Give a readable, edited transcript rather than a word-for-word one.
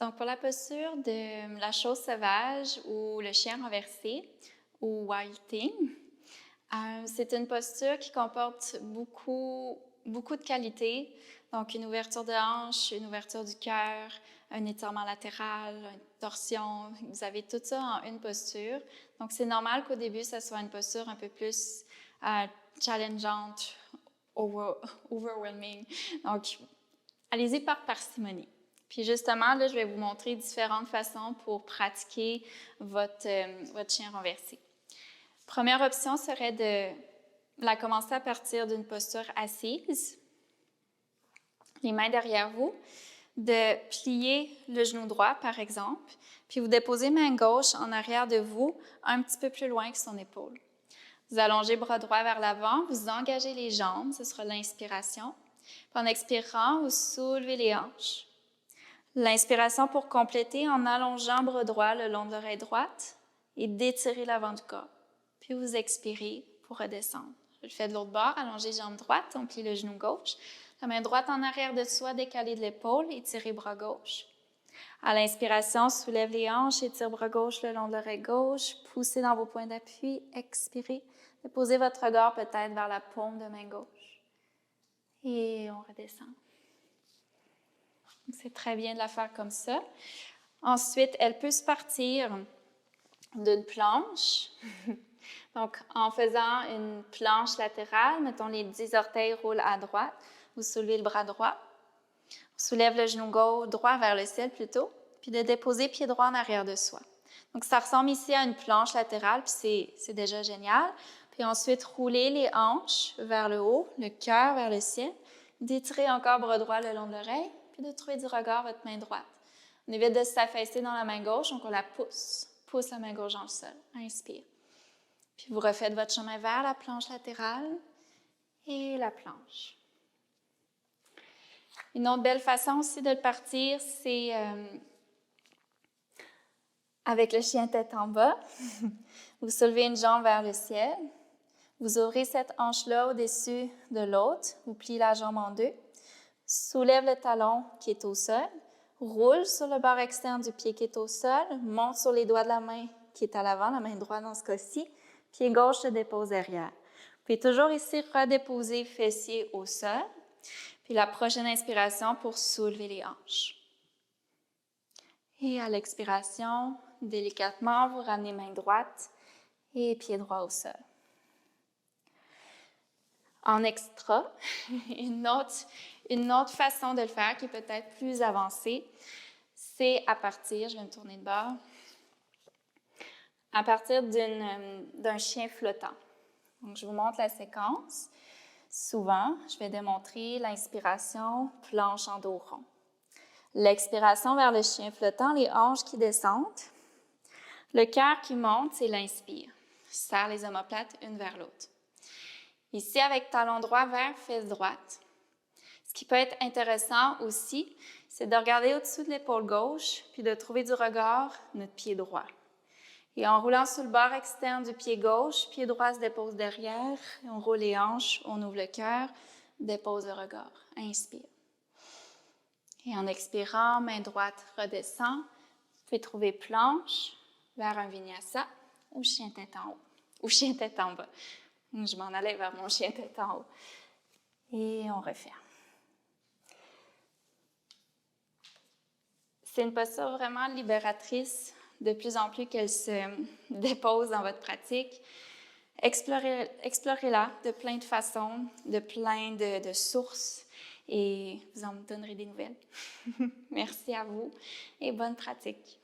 Donc, pour la posture de la chose sauvage ou le chien renversé ou wilding, c'est une posture qui comporte beaucoup de qualités. Donc, une ouverture de hanche, une ouverture du cœur, un étirement latéral, une torsion. Vous avez tout ça en une posture. Donc, c'est normal qu'au début, ça soit une posture un peu plus challengeante, overwhelming. Donc, allez-y par parcimonie. Puis justement, là, je vais vous montrer différentes façons pour pratiquer votre chien renversé. Première option serait de la commencer à partir d'une posture assise, les mains derrière vous, de plier le genou droit, par exemple, puis vous déposez main gauche en arrière de vous, un petit peu plus loin que son épaule. Vous allongez bras droit vers l'avant, vous engagez les jambes, ce sera l'inspiration. Puis en expirant, vous soulevez les hanches. L'inspiration pour compléter en allongeant bras droit le long de l'oreille droite et d'étirer l'avant du corps. Puis vous expirez pour redescendre. Je le fais de l'autre bord, allongez jambe droite, on plie le genou gauche. La main droite en arrière de soi, décalée de l'épaule, étirez bras gauche. À l'inspiration, soulève les hanches, étire bras gauche le long de l'oreille gauche, poussez dans vos points d'appui, expirez. Déposez votre regard peut-être vers la paume de main gauche. Et on redescend. C'est très bien de la faire comme ça. Ensuite, elle peut se partir d'une planche. Donc, en faisant une planche latérale, mettons les 10 orteils roulent à droite, vous soulevez le bras droit, on soulève le genou gauche droit vers le ciel plutôt, puis de déposer pied droit en arrière de soi. Donc, ça ressemble ici à une planche latérale, puis c'est déjà génial. Puis ensuite, rouler les hanches vers le haut, le cœur vers le ciel, d'étirer encore bras droit le long de l'oreille, puis de trouver du regard votre main droite. On évite de s'affaisser dans la main gauche, donc on la pousse la main gauche dans le sol. Inspire. Puis vous refaites votre chemin vers la planche latérale et la planche. Une autre belle façon aussi de le partir, c'est avec le chien tête en bas. Vous soulevez une jambe vers le ciel. Vous ouvrez cette hanche-là au-dessus de l'autre. Vous pliez la jambe en deux. Soulève le talon qui est au sol. Roule sur le bord externe du pied qui est au sol. Monte sur les doigts de la main qui est à l'avant, la main droite dans ce cas-ci. Pied gauche se dépose derrière. Puis toujours ici, redéposer fessier au sol. Puis la prochaine inspiration pour soulever les hanches. Et à l'expiration, délicatement, vous ramenez main droite et pied droit au sol. En extra, une autre façon de le faire qui est peut-être plus avancée, c'est à partir, je vais me tourner de bord, à partir d'un chien flottant. Donc, je vous montre la séquence. Souvent, je vais démontrer l'inspiration, planche en dos rond. L'expiration vers le chien flottant, les hanches qui descendent. Le cœur qui monte, c'est l'inspire. Je serre les omoplates une vers l'autre. Ici, avec talon droit vers fesse droite. Ce qui peut être intéressant aussi, c'est de regarder au-dessus de l'épaule gauche, puis de trouver du regard notre pied droit. Et en roulant sur le bord externe du pied gauche, pied droit se dépose derrière, on roule les hanches, on ouvre le cœur, dépose le regard. Inspire. Et en expirant, main droite redescend. Vous pouvez trouver planche vers un vinyasa ou chien tête en haut, ou chien tête en bas. Je m'en allais vers mon chien tête en haut. Et on referme. C'est une posture vraiment libératrice, de plus en plus qu'elle se dépose dans votre pratique. Explorez-la de plein de façons, de plein de sources, et vous en me donnerez des nouvelles. Merci à vous et bonne pratique.